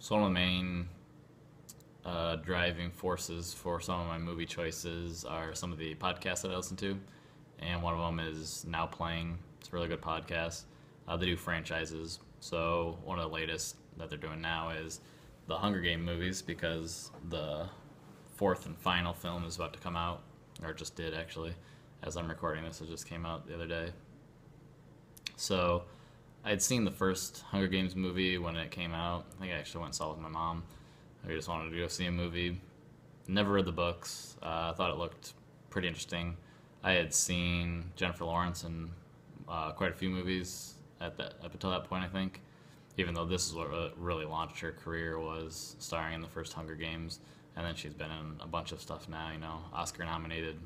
So one of the main driving forces for some of my movie choices are some of the podcasts that I listen to, and one of them is Now Playing. It's a really good podcast. They do franchises, so one of the latest that they're doing now is the Hunger Game movies because the fourth and final film is about to come out, or just did actually. As I'm recording this, it just came out the other day. So I had seen the first Hunger Games movie when it came out. I think I actually went and saw it with my mom. I just wanted to go see a movie. Never read the books. I thought it looked pretty interesting. I had seen Jennifer Lawrence in quite a few movies up until that point, I think. Even though this is what really launched her career, was starring in the first Hunger Games, and then she's been in a bunch of stuff now. Oscar nominated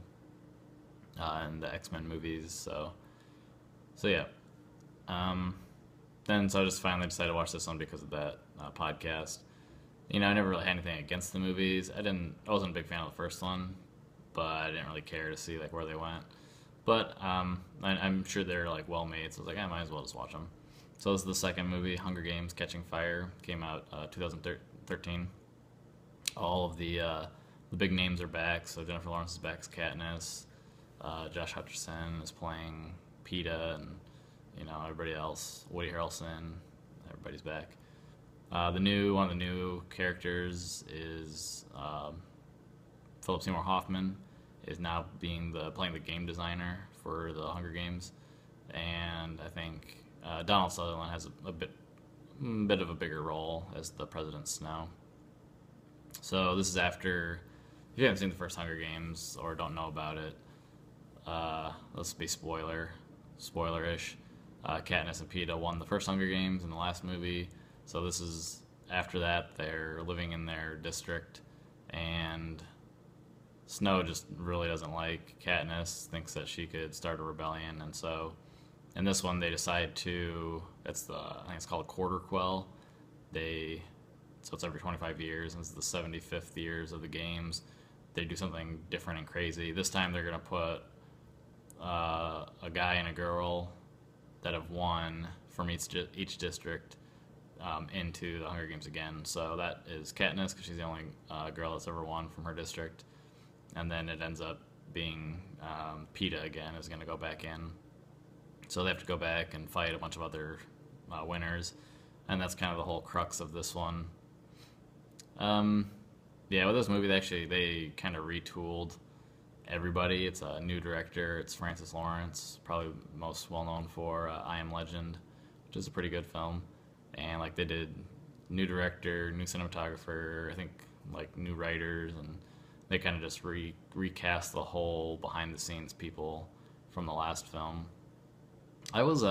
in the X-Men movies. So yeah. So I just finally decided to watch this one because of that podcast. I never really had anything against the movies. I wasn't a big fan of the first one, but I didn't really care to see where they went. But I'm sure they're well made, so I was I might as well just watch them. So this is the second movie, Hunger Games: Catching Fire, came out 2013. All of the big names are back. So Jennifer Lawrence is back as Katniss. Josh Hutcherson is playing Peeta, and everybody else. Woody Harrelson, everybody's back. One of the new characters is Philip Seymour Hoffman is now playing the game designer for the Hunger Games, and I think Donald Sutherland has a bit of a bigger role as the President Snow. So this is after, if you haven't seen the first Hunger Games or don't know about it, let's be spoiler-ish. Katniss and Peeta won the first Hunger Games in the last movie. So this is after that. They're living in their district, and Snow just really doesn't like Katniss, thinks that she could start a rebellion, and so in this one they decide to. I think it's called a quarter quell. So it's every 25 years, and this is the 75th years of the games. They do something different and crazy. This time they're gonna put a guy and a girl that have won from each district into the Hunger Games again. So that is Katniss, because she's the only girl that's ever won from her district. And then it ends up being Peeta again is going to go back in. So they have to go back and fight a bunch of other winners. And that's kind of the whole crux of this one. With this movie, they kind of retooled everybody. It's a new director. It's Francis Lawrence, probably most well known for I Am Legend, which is a pretty good film. And they did new director, new cinematographer, I think new writers, and they kind of just recast the whole behind the scenes people from the last film. I was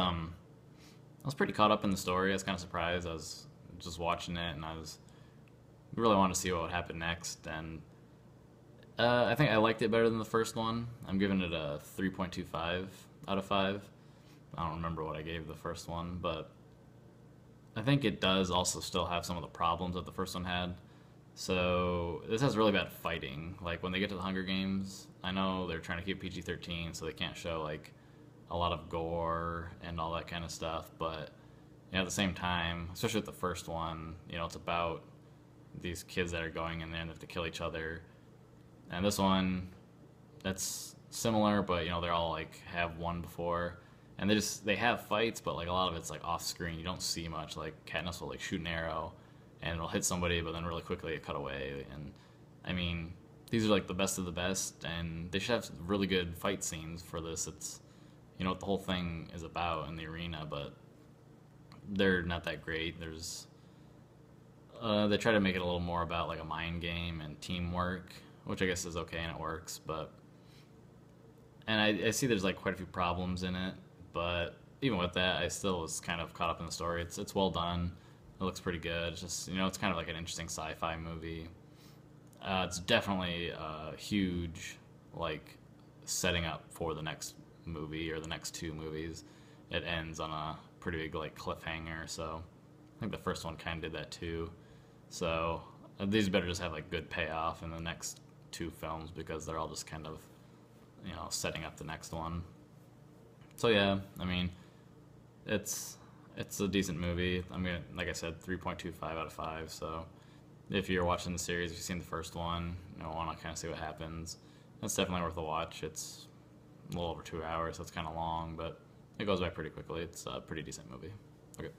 pretty caught up in the story. I was kind of surprised. I was just watching it, and I really wanted to see what would happen next, and I think I liked it better than the first one. I'm giving it a 3.25 out of 5. I don't remember what I gave the first one, but I think it does also still have some of the problems that the first one had. So this has really bad fighting. When they get to the Hunger Games, I know they're trying to keep PG-13, so they can't show a lot of gore and all that kind of stuff. But at the same time, especially with the first one, it's about these kids that are going in there and they have to kill each other. And this one, that's similar, but they're all have won before, and they have fights, but a lot of it's off screen. You don't see much. Katniss will shoot an arrow, and it'll hit somebody, but then really quickly it cut away. And I mean, these are the best of the best, and they should have really good fight scenes for this. It's what the whole thing is about in the arena, but they're not that great. They try to make it a little more about a mind game and teamwork, which I guess is okay and it works, and I see there's quite a few problems in it, but even with that, I still was kind of caught up in the story. It's well done. It looks pretty good. It's just it's kind of an interesting sci-fi movie. It's definitely a huge setting up for the next movie or the next two movies. It ends on a pretty big cliffhanger, so I think the first one kind of did that too. So these better just have good payoff in the next two films, because they're all just kind of setting up the next one. So yeah, I mean, it's It's a decent movie. I'm gonna, like I said, 3.25 out of 5. So if you're watching the series, if you've seen the first one, want to kind of see what happens, it's definitely worth a watch. It's a little over 2 hours, so it's kind of long, but it goes by pretty quickly. It's a pretty decent movie. Okay.